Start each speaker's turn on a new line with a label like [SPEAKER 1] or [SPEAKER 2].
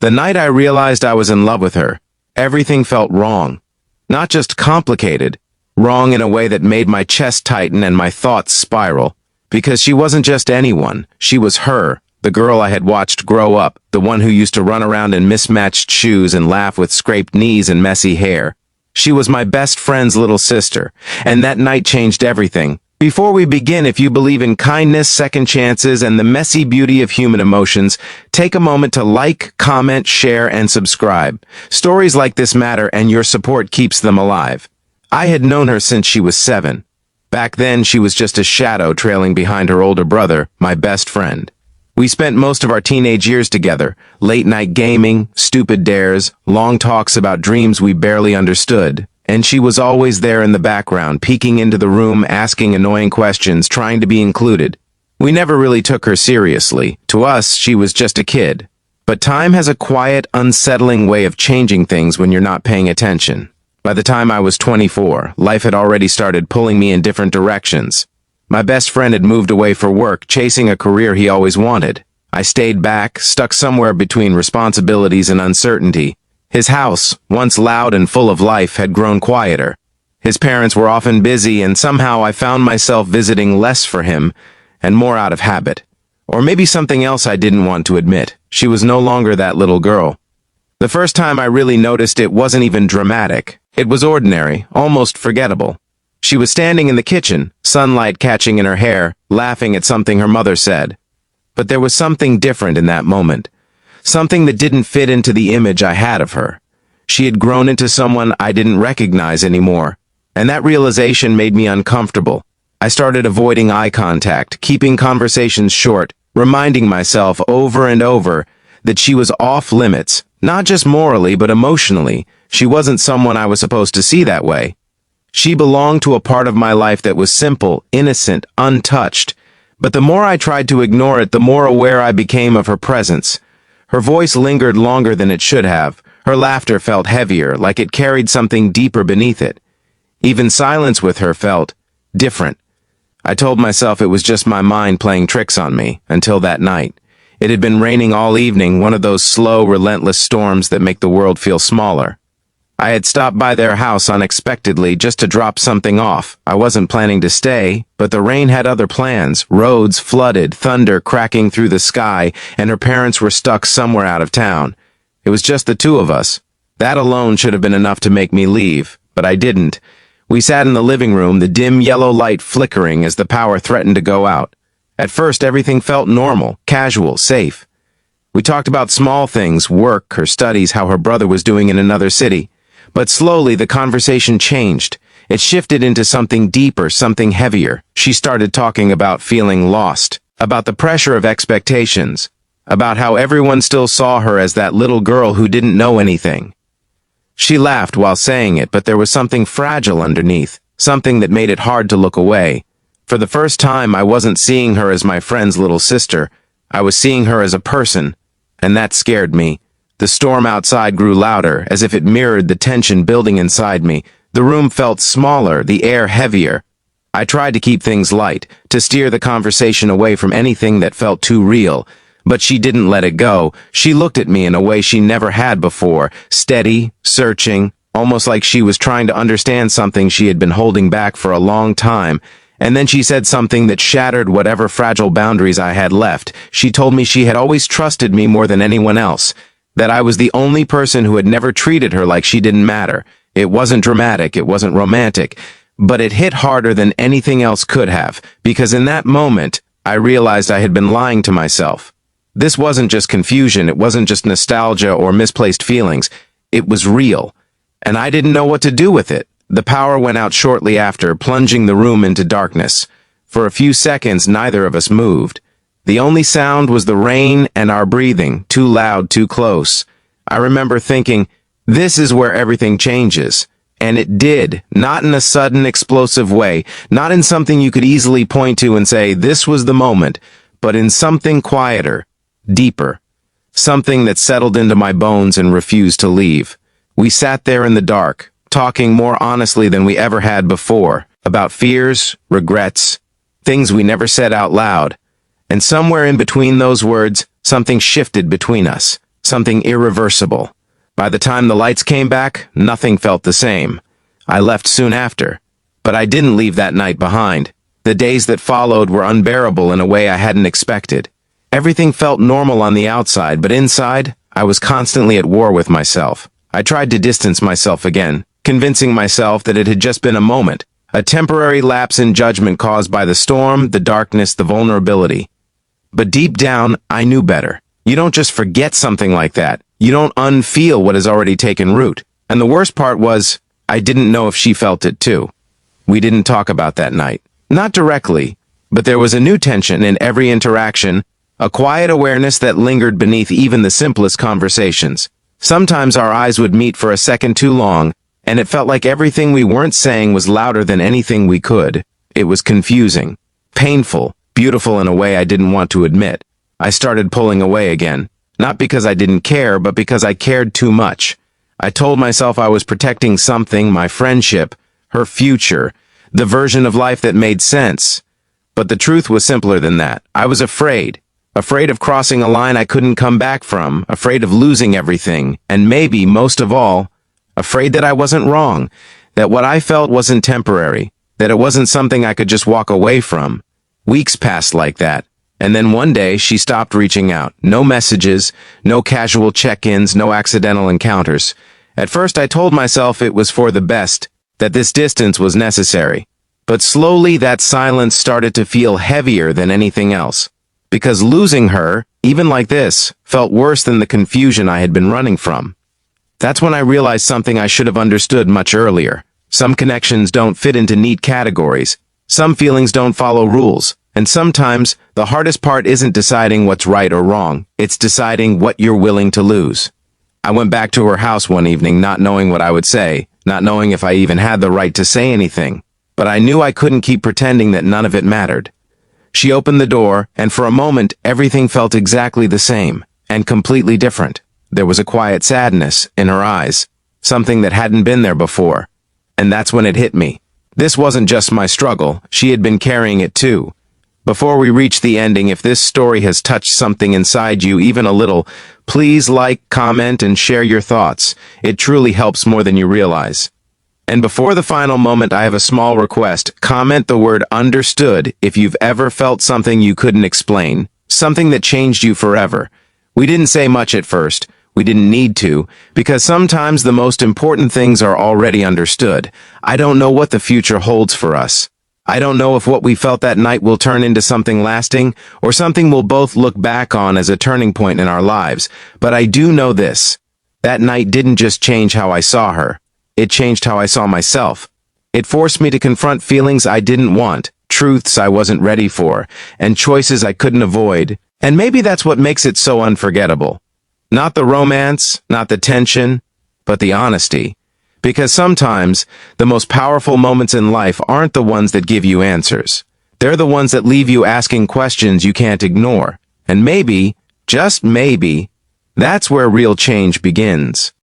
[SPEAKER 1] The night I realized I was in love with her, everything felt wrong. Not just complicated, wrong in a way that made my chest tighten and my thoughts spiral. Because she wasn't just anyone, she was her, the girl I had watched grow up, the one who used to run around in mismatched shoes and laugh with scraped knees and messy hair. She was my best friend's little sister, and that night changed everything. Before we begin, if you believe in kindness, second chances, and the messy beauty of human emotions, take a moment to like, comment, share, and subscribe. Stories like this matter, and your support keeps them alive. I had known her since she was 7. Back then, she was just a shadow trailing behind her older brother, my best friend. We spent most of our teenage years together, late-night gaming, stupid dares, long talks about dreams we barely understood. And she was always there in the background, peeking into the room, asking annoying questions, trying to be included. We never really took her seriously. To us, she was just a kid. But time has a quiet, unsettling way of changing things when you're not paying attention. By the time I was 24, life had already started pulling me in different directions. My best friend had moved away for work, chasing a career he always wanted. I stayed back, stuck somewhere between responsibilities and uncertainty. His house, once loud and full of life, had grown quieter. His parents were often busy, and somehow I found myself visiting less for him and more out of habit. Or maybe something else I didn't want to admit. She was no longer that little girl. The first time I really noticed it wasn't even dramatic. It was ordinary, almost forgettable. She was standing in the kitchen, sunlight catching in her hair, laughing at something her mother said. But there was something different in that moment. Something that didn't fit into the image I had of her. She had grown into someone I didn't recognize anymore, and that realization made me uncomfortable. I started avoiding eye contact, keeping conversations short, reminding myself over and over that she was off limits, not just morally but emotionally. She wasn't someone I was supposed to see that way. She belonged to a part of my life that was simple, innocent, untouched. But the more I tried to ignore it, the more aware I became of her presence. Her voice lingered longer than it should have. Her laughter felt heavier, like it carried something deeper beneath it. Even silence with her felt different. I told myself it was just my mind playing tricks on me, until that night. It had been raining all evening, one of those slow, relentless storms that make the world feel smaller. I had stopped by their house unexpectedly just to drop something off. I wasn't planning to stay, but the rain had other plans. Roads flooded, thunder cracking through the sky, and her parents were stuck somewhere out of town. It was just the two of us. That alone should have been enough to make me leave, but I didn't. We sat in the living room, the dim yellow light flickering as the power threatened to go out. At first, everything felt normal, casual, safe. We talked about small things, work, her studies, how her brother was doing in another city. But slowly the conversation changed. It shifted into something deeper, something heavier. She started talking about feeling lost, about the pressure of expectations, about how everyone still saw her as that little girl who didn't know anything. She laughed while saying it, but there was something fragile underneath, something that made it hard to look away. For the first time, I wasn't seeing her as my friend's little sister. I was seeing her as a person, and that scared me. The storm outside grew louder, as if it mirrored the tension building inside me. The room felt smaller, the air heavier. I tried to keep things light, to steer the conversation away from anything that felt too real. But she didn't let it go. She looked at me in a way she never had before, steady, searching, almost like she was trying to understand something she had been holding back for a long time. And then she said something that shattered whatever fragile boundaries I had left. She told me she had always trusted me more than anyone else. That I was the only person who had never treated her like she didn't matter. It wasn't dramatic, it wasn't romantic, but it hit harder than anything else could have, because in that moment, I realized I had been lying to myself. This wasn't just confusion, it wasn't just nostalgia or misplaced feelings. It was real, and I didn't know what to do with it. The power went out shortly after, plunging the room into darkness. For a few seconds, neither of us moved. The only sound was the rain and our breathing, too loud, too close. I remember thinking, this is where everything changes. And it did, not in a sudden, explosive way, not in something you could easily point to and say, this was the moment, but in something quieter, deeper. Something that settled into my bones and refused to leave. We sat there in the dark, talking more honestly than we ever had before, about fears, regrets, things we never said out loud. And somewhere in between those words, something shifted between us. something irreversible. By the time the lights came back, nothing felt the same. I left soon after. But I didn't leave that night behind. The days that followed were unbearable in a way I hadn't expected. Everything felt normal on the outside, but inside, I was constantly at war with myself. I tried to distance myself again, convincing myself that it had just been a moment, a temporary lapse in judgment caused by the storm, the darkness, the vulnerability. But deep down, I knew better. You don't just forget something like that. You don't unfeel what has already taken root. And the worst part was, I didn't know if she felt it too. We didn't talk about that night. Not directly, but there was a new tension in every interaction, a quiet awareness that lingered beneath even the simplest conversations. Sometimes our eyes would meet for a second too long, and it felt like everything we weren't saying was louder than anything we could. It was confusing, painful, beautiful in a way I didn't want to admit. I started pulling away again, not because I didn't care, but because I cared too much. I told myself I was protecting something, my friendship, her future, the version of life that made sense. But the truth was simpler than that. I was afraid of crossing a line I couldn't come back from, afraid of losing everything, and maybe, most of all, afraid that I wasn't wrong, that what I felt wasn't temporary, that it wasn't something I could just walk away from. Weeks passed like that, and then one day she stopped reaching out. No messages, no casual check-ins, no accidental encounters. At first I told myself it was for the best, that this distance was necessary. But slowly that silence started to feel heavier than anything else. Because losing her, even like this, felt worse than the confusion I had been running from. That's when I realized something I should have understood much earlier. Some connections don't fit into neat categories. Some feelings don't follow rules. And sometimes, the hardest part isn't deciding what's right or wrong. It's deciding what you're willing to lose. I went back to her house one evening not knowing what I would say, not knowing if I even had the right to say anything. But I knew I couldn't keep pretending that none of it mattered. She opened the door, and for a moment, everything felt exactly the same, and completely different. There was a quiet sadness in her eyes, something that hadn't been there before. And that's when it hit me. This wasn't just my struggle, she had been carrying it too. Before we reach the ending, if this story has touched something inside you even a little, please like, comment, and share your thoughts. It truly helps more than you realize. And before the final moment, I have a small request. Comment the word understood if you've ever felt something you couldn't explain, something that changed you forever. We didn't say much at first. We didn't need to, because sometimes the most important things are already understood. I don't know what the future holds for us. I don't know if what we felt that night will turn into something lasting, or something we'll both look back on as a turning point in our lives. But I do know this. That night didn't just change how I saw her. It changed how I saw myself. It forced me to confront feelings I didn't want, truths I wasn't ready for, and choices I couldn't avoid. And maybe that's what makes it so unforgettable. Not the romance, not the tension, but the honesty. Because sometimes, the most powerful moments in life aren't the ones that give you answers. They're the ones that leave you asking questions you can't ignore. And maybe, just maybe, that's where real change begins.